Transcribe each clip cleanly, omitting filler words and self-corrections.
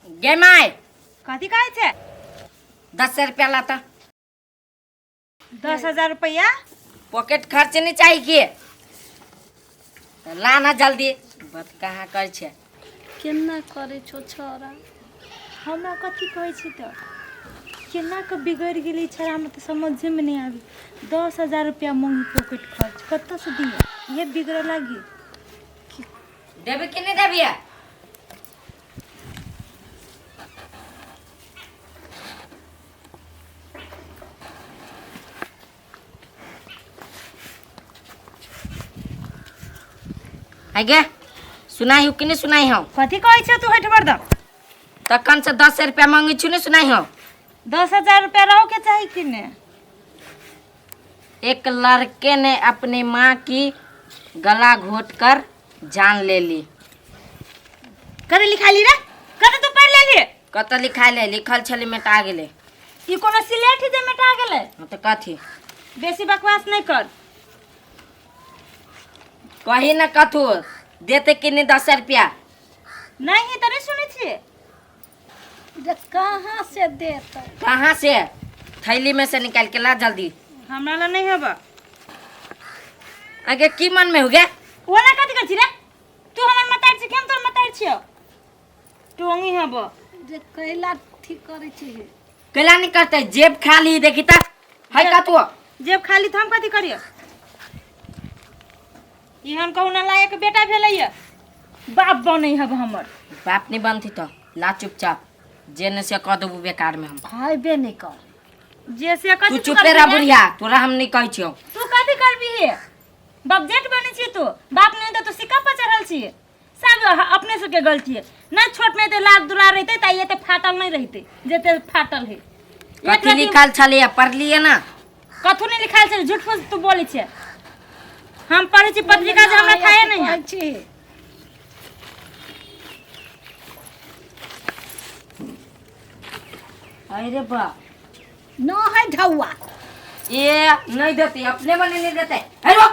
गे my कथी कहै छै 10 रुपया लाता 10,000 रुपया पॉकेट खर्च नहीं चाहिए लाना जल्दी बात कहाँ कर छे केना करे छो छोरा हमरा कथी कहै छी तो केना के बिगड़ गेली छरा हमरा तो समझे में नहीं आवी 10,000 रुपया मांगी पॉकेट खर्च कत्ता से दिए ये बिगड़ लागी देबे कि नहीं देबी आगे सुनाई हो कि नहीं सुनाई हो कथी कहै छ तू हट बर द तखन से 10 रुपया मांगी छु नहीं सुनाई हो 10,000 रुपया रहो के चाहिए कि ने एक लड़के ने अपनी माँ की गला घोट कर जान ले ली कदे लिखाली रे कदे तू पढ़ लेली कत लिखा ले लिखल छली मेटा गेले ई कोनो सिलेट जे मेटा गेले हाँ तो कथी बेसी बकवास नहीं कर कही न कथू देते कि नहीं 10 रुपया नहीं तने सुने छिए जे कहाँ से देत कहाँ से थैली में से निकाल के ला जल्दी हमरा ला नहीं होबा आगे की मन में हो गया ओला कथी कर छी रे तू हमर मतार छी केम तोर मतार छियो तू अंगी हबो जे कैला ठीक करे छी कैला नहीं करते जेब खाली देखी तक है का तू जेब खाली तो हम कथी करियो ई हम कहू ना लायक बेटा भेलैया बाप बनै हब हमर बाप नहीं बनती तो ला चुपचाप जेने से कह देबू बेकार में हम खाइबे नहीं कर जैसे तू कथी चुपे रह बुढ़िया तोरा हम नहीं कहै छियो तू कथी करबी हे बाप जेठ बने छी तू बाप नहीं तो सिक्का पर चढ़ल छी सब अपने से के गलती है ना छोट में तो लाख दुला रहते त ये तो फाटल नहीं रहते जेते फाटल है कथी लिखल छलिए पढ़ लिए ना कथू नहीं लिखाल छै झूठ फूस तू बोले छे हम पढ़े छी पत्रिका जे हमरा खाए नहीं है छी अरे बा न है ढौआ ये नहीं देते अपने बने नहीं देते हेलो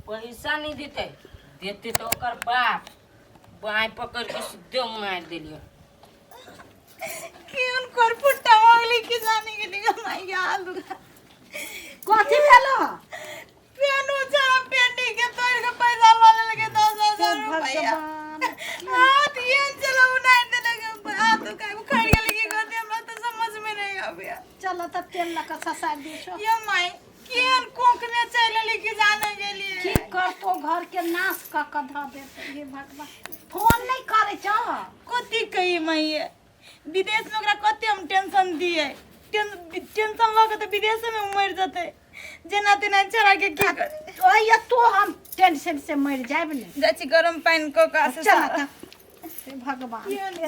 पैसा नहीं देते देते तो ओकर बाप बाई पकड़ के सीधे मार दिलियो केन कर फुट्टा मांगली के जाने के निका माई आलू कथी भेलो पेन उछाड़ा पेटी के तोड़ के पैसा ले लगे 10,000 रुपया हां ये चलो उनार दे लगे आ तो काय उखाड़ के लगी गोते हमरा तो समझ में नहीं आवे चलो तब तेल लका ससा दियो ये माई केन कोक में चले लेके जाने के लिए ठीक कर तो घर के नाश क क ध देते हे भगवान फोन नहीं करे छ कथी कही माई विदेश में ओकरा कते हम टेंशन दिए टेंशन लगे तो विदेश में मर जते जेना तेना चरा के की कर ओया तो हम टेंशन से मर जाब ने जाची गरम पानी को का से चल हे भगवान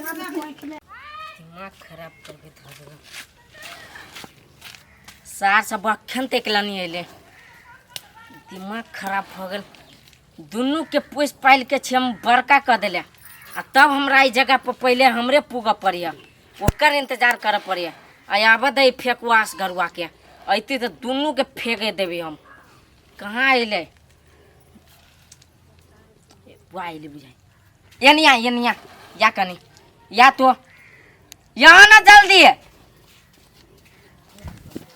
हम आंख में दिमाग खराब करके धर देगा सार सब अखन तक नहीं अले दिमाग खराब हो गल दुनू के पोस पाइल के छी हम बड़का कर दिले आ तब हमरा ई जगह पर पहले हमरे पुग पड़िया ओकर इंतजार कर पड़िया आब दे फेकुआस गरुआ के अती तो दुनू के फेंके देवे हम कहाँ अले आइले बुझाई ये या कनी या तो यहाँ ना जल्दी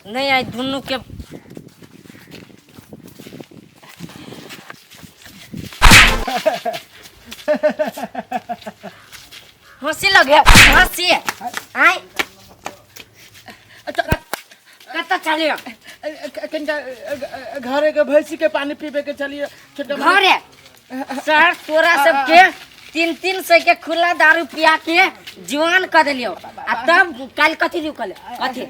नहीं आई दोनों के हंसी लगे हंसी आई कत चलियो घरे के भैंसी के पानी पीबे के चलिए छोटा घरे सर तोरा सबके 300 के खुला दारू पिया के जवान कर दिलियो आ तब कल कथी रुकल कथी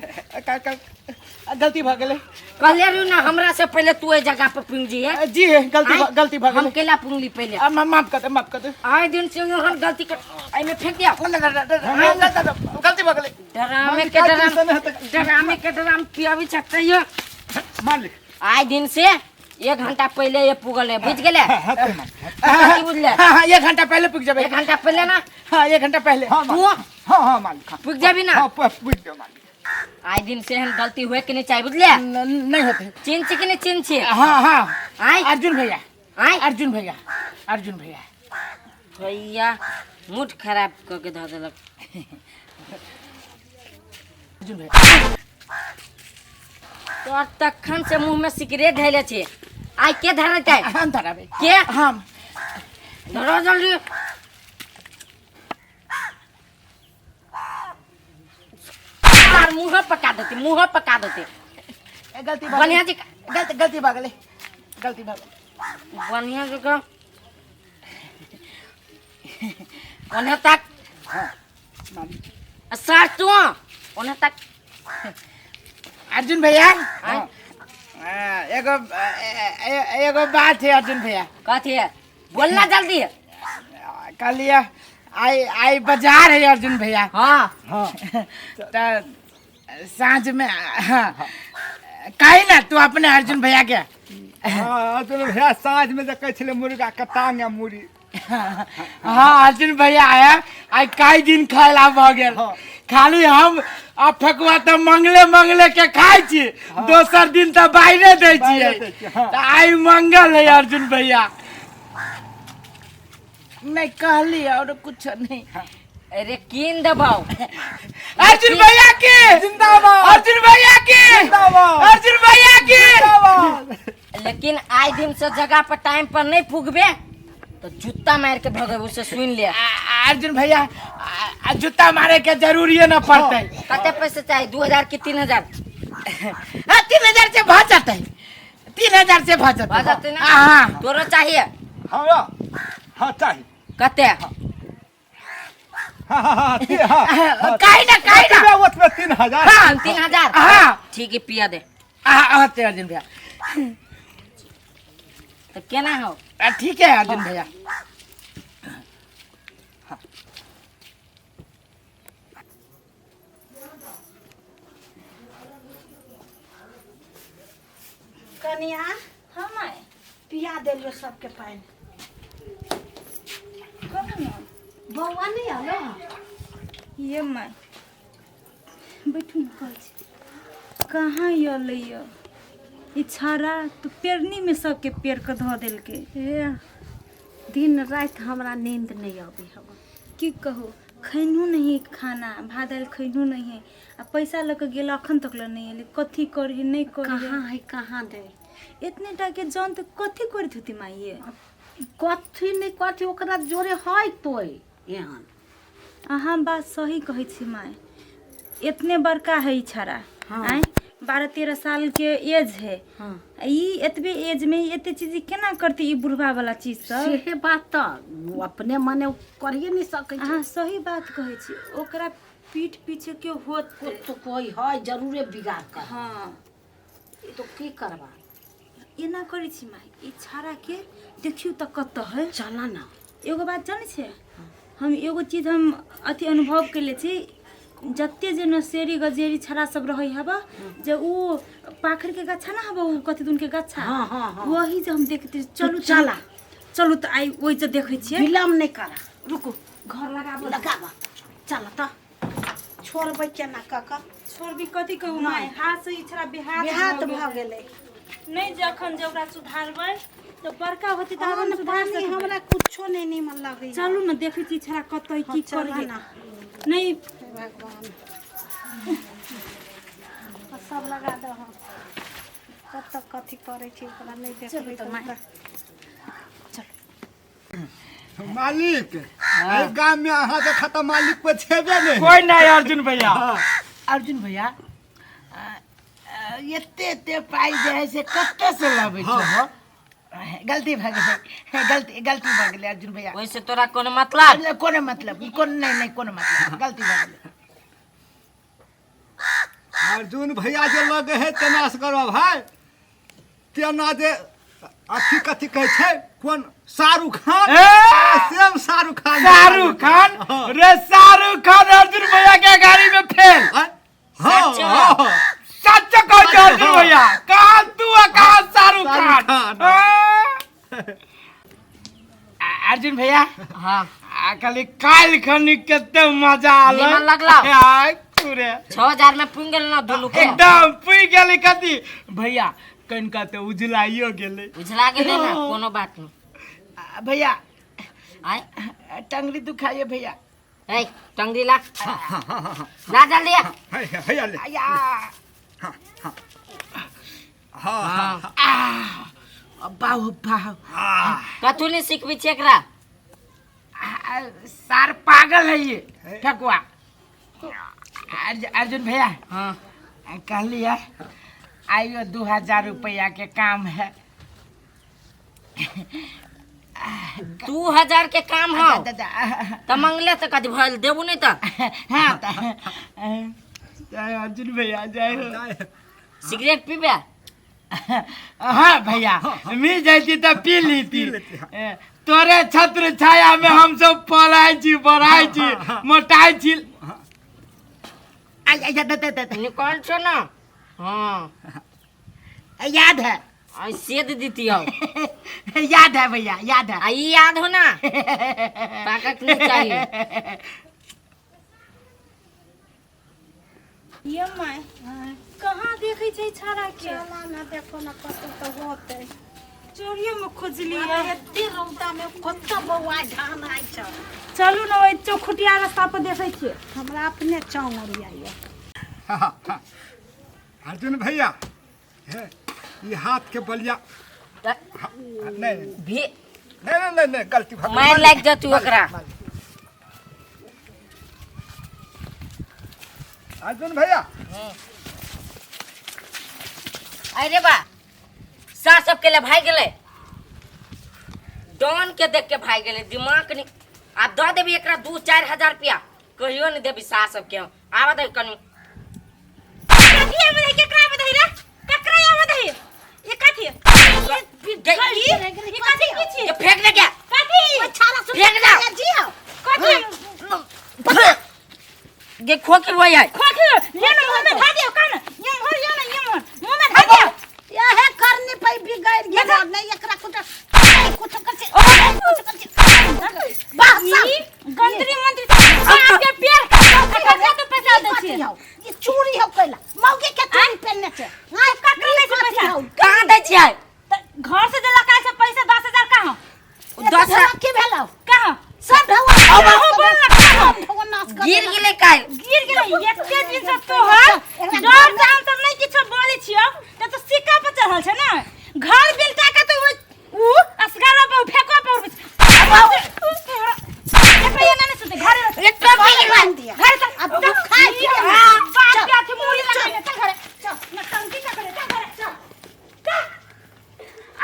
गलती भ गेले कहले रु ना हमरा से पहले तू ए जगह पर पुंजी है जी है गलती भ हम गेले केला पुंगली पहले माफ कर दे आए दिन से हम गलती कर आई में फेंक दिया गलती भ गेले डरामे के डराम पिया भी सकते हो मान ले आए दिन से 1 घंटा पहले ये पुगल है बुझ गेले कथी बुझले हां 1 घंटा पहले पुग जाबे 1 घंटा पहले ना हां 1 घंटा पहले तू हां मालिक पुग जाबी ना हां पुग जाओ मालिक आए दिन से हम गलती हुए कि नहीं चाहिए बुझले नहीं होते चिंची कि नहीं चिंची हां हां आए अर्जुन भैया आय अर्जुन भैया अर्जुन भैया भैया मूड खराब करके धऽ देलक। अर्जुन भैया तोर तखन से मुंह में सिगरेट धैले छे, आइ के धरत है? हम धराबे के हम धरो जल्दी। यार मुंह पका देते, मुंह पका देते। गलती बढ़िया जी गलती भागले गलती भागले बढ़िया जगह ओने तक हाँ मालिक सर तू ओने तक। अर्जुन भैया आय एगो बात है अर्जुन भैया कथी है बोलना जल्दी। कल ये आई बाजार है अर्जुन भैया हाँ हाँ तो सांझ में हाँ कही ना तू अपने अर्जुन भैया के हाँ अर्जुन भैया साँझ में देखे छले मुर्गा के टांग या मुड़ी हाँ अर्जुन भैया आया आई कई दिन खायला भ गेल खाली हम आ ठकुआ तो मंगले मंगले के खाई छी दोसर दिन तो बाहरे दे छियै तो आई मंगल है अर्जुन भैया नहीं कहली और कुछ नहीं अरे कीन दबाओ अर्जुन भैया की जिंदाबाद अर्जुन भैया की जिंदाबाद अर्जुन भैया की जिंदाबाद। लेकिन आए दिन से जगह पर टाइम पर नहीं पुगबे तो जूता मार के भगे उसे सुन लिया। अर्जुन भैया जूता मारे के जरूरी है ना पड़ते कते पैसे चाहिए 2000 की 3000? 3000 से भा जाते 3000 से भा आ जाते ना? हाँ तोरो चाहिए हाँ हाँ चाहिए कते? हाँ हाँ हाँ काहे ना उसमें 3000 हाँ 3000? हाँ ठीक है पिया दे। अर्जुन भैया तो केना हो? ठीक है अर्जुन भैया कनिया हाँ माय पिया देलियो सबके पानी। बौआ नहीं आलो? ये माय बैठू न कहै छी कहाँ अइलै ई छाड़ा तो पेरनी में सबके पेड़ के धऽ देलकै। दिन रात हमरा नींद नहीं आबी हम। की कहू खैनू नहीं खाना भात दालि खैनू नहीं आ पैसा लऽ के गेल अखन तक ले नहीं एलै। कथी करी नहीं करी कहाँ है कहाँ दे? इतने टा के जान तो कथी करत होती माइये? कथी नहीं कथी ओकरा जोरे है तोय एहन। अहाँ बात सही कहै छी माय। इतने बड़का है ई छाड़ा आय 12-13 साल के एज है। हाँ ई एतबे एज में एते चीज केना करते ई बुढ़वा वाला चीज सब? सेहे बात तो अपने मने करिए नहीं सकै छी। अहाँ सही बात कहै छी। ओकरा पीठ पीछे के होत तो कोई है जरूरे बिगाड़ कर। हाँ तो की करबा? एना करै छी माय। ई छाड़ा के देखियो त कत है। चला ना एगो बात जानै छै हम एगो चीज हम अथी अनुभव कैले छी। जते जे नसेरी गजेरी छड़ा सब रहे हबा जे उ पाखर के गच्छा ना हबा उ कथि दुन के गच्छा हाँ हाँ हाँ वही जे हम देखते चलू चला चलू त आई ओइ जे देखै छियै। विलम्ब नहीं करा रुको घर लगाबो लगाबा चला तो छोड़बै केना काका? छोड़बी कथी कहू माय हाथ से ई छड़ा बिहात भ गेलै। नहीं जखन जे ओकरा सुधारबै तो बड़का होती त हम अन्न सुधार पानी सकबै। हमरा कुछो नहीं निमन लगे। चलू न देखै छी छड़ा कतै की करिए ना नहीं भगवान सब लगा दो हम कत कथी करे छी ओकरा नहीं देखबै तो माय। मालिक एहि गाम में अहाँ देखा तो मालिक पे छेबे नहीं। कोई नहीं अर्जुन भैया अर्जुन भैया एते पाई जे है से कत्ते से लाबै छ? गलती भऽ गेलै गलती भऽ गेलै अर्जुन भैया। वैसे तोरा कोनो मतलब? कोनो मतलब कोनो नहीं कोनो मतलब गलती भऽ गेलै। अर्जुन भैया जे लगे है तेना से करब भाई तेना जे अथी कथी कहै छै कोन शाहरुख खान सेम शाहरुख खान शाहरुख खान रे शाहरुख खान अर्जुन भैया के गाड़ी में फेल। सच में? हाँ सच कहै अर्जुन भैया कहाँ तू कहाँ शाहरुख खान? अर्जुन भैया हाँ खाली काल खनी केते मजा आल निमन लगला? पूरे 6000 में पुंग गेल ना दुनू के। एकदम पुई गेली कथी भैया कनका तो उजलाइयो गेले। उजला गेले ना, कोनो बात नहीं। भैया आय टंगड़ी दुखाइए भैया। ए टंगड़ी ला, ला जल्दी आ। हैया ले। आया हाँ बाहु बाहु कथु नहीं सिखबी छे एकरा। सार पागल है ये ठकुआ। अर्जुन भैया हाँ कह लिया आइयो 2000 रुपया के काम है। 2000 के काम हो तो मंगले तो कद भल देबू नहीं तो। हाँ अर्जुन भैया जय हो। सिगरेट पीबे? हाँ भैया मिल जाती तो पी ली थी। तोरे छत्र छाया में हम सब पलाय छी बढ़ाई छी मोटाई छी। निकल छो ना। हाँ याद है आई सेद दीती हो। याद है भैया याद है। आई याद हो ना, ताकत नहीं चाहिए। ये माय कहाँ देखै छै छाड़ा के? चला ना देखो ना कतौ तो होते। चोरिये में खोजली है एते रौदा में कत्ता बौआ धान आइ छ। चलू ना ओइ चौखुटिया रास्ता पर देखै छियै। हमरा अपने चांग ओरियाइए। अर्जुन भैया ये हाथ के बलिया नहीं भी नहीं गलती भर मार लग जा तू एकरा। अर्जुन भैया अरे बा सा सब के ले भाई गेले, डॉन के देख के भाई गेले। दिमाग नहीं आप दे देबी एकरा 2-4 हजार रुपया कहियो नहीं देबी सा सब के। आवा दे कनी कथि आवे के करा बधै रे? ककरा आवे दे? ये कथि? ये कथि की छी? ये फेंक दे क्या? कथि? ओ छाड़ा सुन फेंक दे। जी हो। कथि? ये खोखी हुआ है। खोखी ये ना मुंह में धा दियो कान। ये भर ये ना ये मुंह में धा दियो। या है करनी पई बिगाड़ गया नहीं एकरा कुछ कर से कुछ कर से बस गंदरी मंत्री आपके पैर का तो पैसा दे छी। ये चोरी हो कैला मौके के चोरी पहनने छे। हां ककरा ले से पैसा कहां दे छी? घर से देला का से पैसा 10000 कहां? 10 के भेलाओ कहां? सब गिर गेले काल। गिर गेले एते दिन से तोहर डर जान सब नहीं किछो बोले छियो त तो सिक्का पर चढ़ल छै ना। घर बिलटा के तो उ असगारा पे फेंको पर एकरा ये नहीं सुते घर एक पे बांध दिया घर तक अब तो खा बात के आथे मूड़ी लगाने चल घरे चल ना टंकी का करे चल घरे चल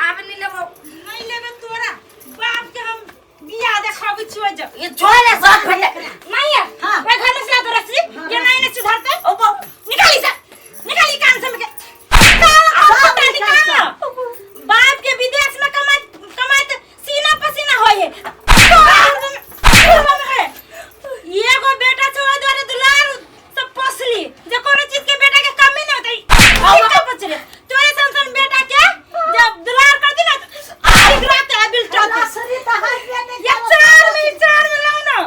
आब नहीं लेबो। नहीं लेबे तोरा बाप के हम बिया देखाबी छियो ज ये छोड़े सब फटे नहीं है मैं घर में सिला दो रस्सी ये नहीं ने सुधारते ओ निकाली से निकाली कान से के निकाल बाप के विदेश में कमाते सीना पसीना होए ये को बेटा छोड़ द्वारे दुलार सब पोसली जे कोनो चीज के बेटा के कमी नहीं होतई अब का पचले तोरे संसन बेटा के जब दुलार कर दी ना आज रात है बिल्टा सरी त हाथ में ये चार में लाओ ना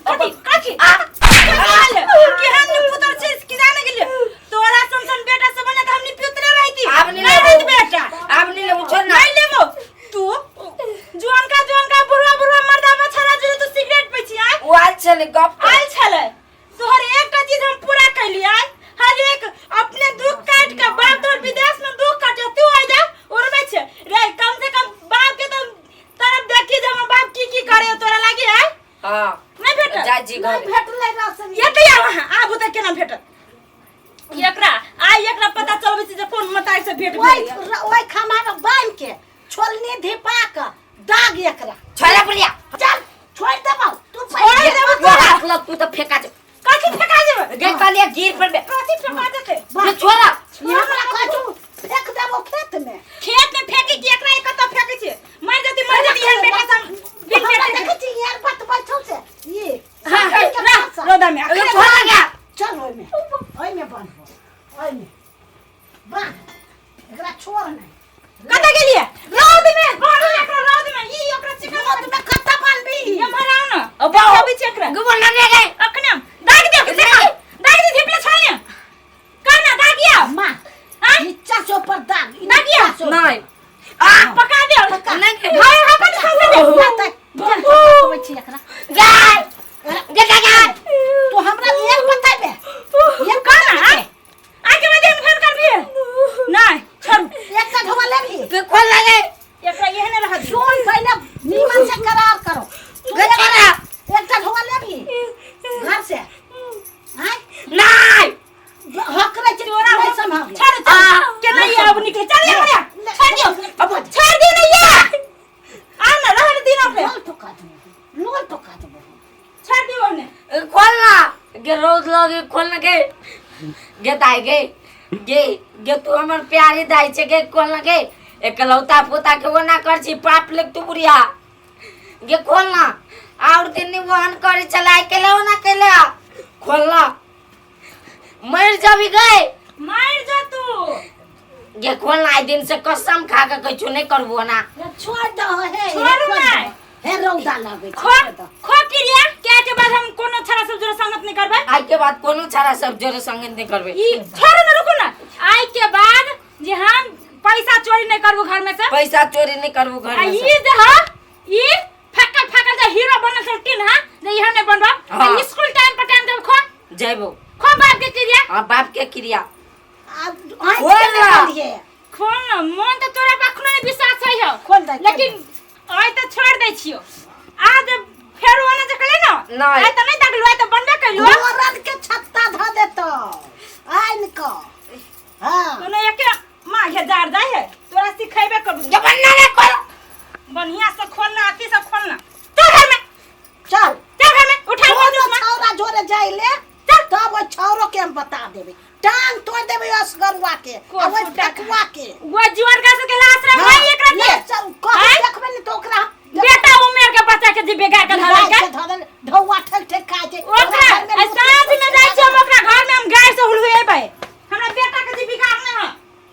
काकी काल केहन पुत्र से इसकी जाने के लिए तोरा संसन बेटा से बने त हमनी पुत्र रहती अब नहीं नहीं बेटा अब नहीं लेबो। छोड़ ना नहीं लेबो तू जुआन का बुढ़वा मर्दा बछड़ा जो तू सिगरेट पे छी आय वो आज चले गप आल छले तोहर एकटा चीज हम पूरा कैली आय हर एक अपने दुख काट के बाप तोर विदेश में दुख काटे तू आ जा और में छे रे कम से कम बाप के तो तरफ देखी जे हमर बाप की करे तोरा लागी आय। हां नहीं भेट जा जी घर भेटले राशन ये कहिया वहां आबू त केना भेटत एकरा पता चलबे छै जे कोन मताई से भेट भेल ओइ खामा में बांध के छोलनी धिपा के दाग एकरा छोड़ा पड़िया। चल छोड़ देबो तू छोड़ देबो तोरा मतलब तू तो फेंका दे। काठी फेंका देबो गई कालिया गिर पर बे काठी फेंका देते ये छोड़ा ये हमरा काटू फेंक देबो खेत में फेंकी के एकरा एक त फेंकी छै मर जती हन बेटा सब बिन बेटा देख छी यार बत बैठो से ये हां रोदा में ये छोड़ा गया। चल ओइ में बांध ओइ में बांध एकरा छोड़ नहीं कता गेलिए रौद में बांध एकरा रौद में ई ओकरा चिकन रौद में कता बांधबी ये भराओ ना अब अभी चकरा गुबो ना ले गए अखना दाग दे धिपले छोड़ने करना दागिया लोल ठोका दे छाड़ दियो ने खोलना गे रोज लगे खोलना गे दाई गे तू हमर प्यारी दाई छे गे खोलना गे एकलौता पोता के वो ना कर छी पाप लेक तू बुढ़िया गे खोलना और दिन नी वहन करे चलाए के लो ना के ले खोलना मर जाबी गए मार जा तू गे खोलना आई दिन से कसम खा के कछु नहीं करबो ना छोड़ दो हे छोड़ू ना हे रौदा लागे खो खो क्रिया क्या के बाद हम कोनो छरा सब जोरे संगत नहीं करबे आई के बाद कोनो छाड़ा सब जोरे संगत नहीं करबे ई छोड़ो ना रुको ना आई के बाद जे हम पैसा चोरी नहीं करबो घर में से पैसा चोरी नहीं करबो घर में ई जे हा ई फक्का जे हीरो बनल से टीन हा जे ई हमने बनबा हाँ। स्कूल टाइम पर टाइम जब खो जयबो खो बाप के क्रिया हां बाप के क्रिया खोल खोल ना मन तो तोरा पखनो नहीं विश्वास है हो खोल दे लेकिन आई तो छोड़ दे छियो आज फेर ओना जे कले ना नहीं। आई तो नहीं दगलु आई तो बनबे कइलो मोरन के छत्ता ध देतो आइन को हां तो नहीं एके मां के जार जाय है तोरा सिखाइबे करबो जब ना रे खोल बढ़िया से खोलना अति से खोलना चल घर में चल घर में उठा वो वो छौरा जोरे जाइले तब वो छौरो के हम बता देबे टांग तोड़ देबे असगरुआ के को अब फुटा के। टकवा के वो जीवन का से आश्रम भाई एकरा ले के चल कह हैं? देखबे न तो ओकरा बेटा उमेर के बच्चा के जी बेगार के धरल के ढौवा ठक ठक खाए छै ओ